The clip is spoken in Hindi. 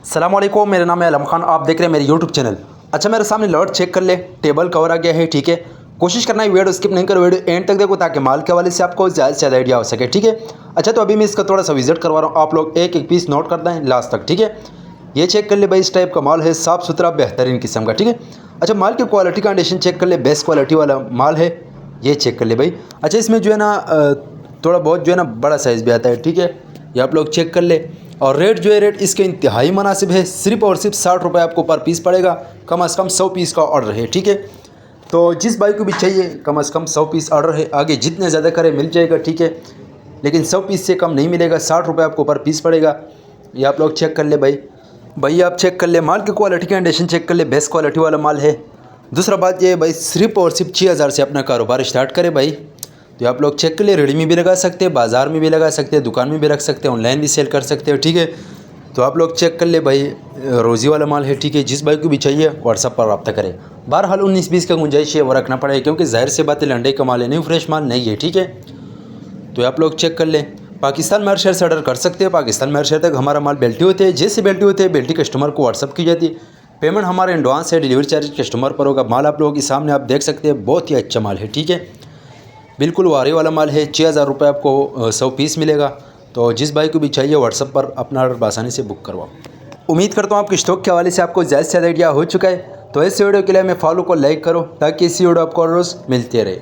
अस्सलाम वालेकुम, मेरा नाम है अलम खान। आप देख रहे हैं मेरे यूट्यूब चैनल। अच्छा, मेरे सामने लॉट चेक कर ले, टेबल कवर आ गया है। ठीक है, कोशिश करना है वीडियो स्किप नहीं करो, वीडियो एंड तक देखो ताकि माल के हवाले से आपको ज़्यादा से ज़्यादा आइडिया हो सके। ठीक है, अच्छा तो अभी मैं इसका थोड़ा सा विजिट करवा रहा हूँ, आप लोग एक एक पीस नोट कर दें लास्ट तक। ठीक है, ये चेक कर ले भाई, इस टाइप का माल है, साफ़ सुथरा बेहतरीन किस्म का। ठीक है, अच्छा माल की क्वालिटी कंडीशन चेक कर ले, बेस्ट क्वालिटी वाला माल है, ये चेक कर ले भाई। अच्छा इसमें जो है ना थोड़ा बहुत जो है ना बड़ा साइज़ भी आता है। ठीक है, ये आप लोग चेक कर ले। और रेट जो है, रेट इसके इंतहाई मुनासिब है, सिर्फ और सिर्फ 60 रुपये आपको पर पीस पड़ेगा। कम से कम 100 पीस का ऑर्डर है। ठीक है, तो जिस भाई को भी चाहिए कम से कम 100 पीस ऑर्डर है, आगे जितने ज़्यादा करे मिल जाएगा। ठीक है, लेकिन 100 पीस से कम नहीं मिलेगा, 60 रुपये आपको पर पीस पड़ेगा। ये आप लोग चेक कर ले भाई आप चेक कर ले, माल की क्वालिटी कंडीशन चेक कर ले, बेस्ट क्वालिटी वाला माल है। दूसरा बात ये भाई, सिर्फ और सिर्फ 6000 से अपना कारोबार स्टार्ट करे भाई। तो आप लोग चेक कर ले, रेडी में भी लगा सकते हैं, बाज़ार में भी लगा सकते हैं, दुकान में भी रख सकते हैं, ऑनलाइन भी सेल कर सकते हो। ठीक है, तो आप लोग चेक कर ले भाई, रोज़ी वाला माल है। ठीक है, जिस भाई को भी चाहिए व्हाट्सअप पर रब्ता करें। बहरहाल 19-20 का गुंजाइश है वो रखना पड़ेगा, क्योंकि जाहिर से बात है लंडे का माल है, नहीं फ्रेश माल नहीं है। ठीक है, तो आप लोग चेक कर लें। पाकिस्तान में हर शहर से ऑर्डर कर सकते हैं, पाकिस्तान में हर शहर तक हमारा माल बेल्टी होते हैं। जैसे बेल्टी होते हैं, बेल्टी कस्टमर को व्हाट्सअप की जाती है। पेमेंट हमारे एडवांस है, डिलीवरी चार्ज कस्टमर पर होगा। माल आप लोगों के सामने आप देख सकते हैं, बहुत ही अच्छा माल है। ठीक है, बिल्कुल वारे वाला माल है। 6000 रुपये आपको 100 पीस मिलेगा। तो जिस भाई को भी चाहिए व्हाट्सअप पर अपना ऑर्डर आसानी से बुक करवाओ। उम्मीद करता हूँ आपके स्टॉक के हवाले से आपको ज़्यादा से ज़्यादा आइडिया हो चुका है। तो इस वीडियो के लिए मैं फॉलो को लाइक करो ताकि इसी वीडियो आपको रोज़ मिलती रहे।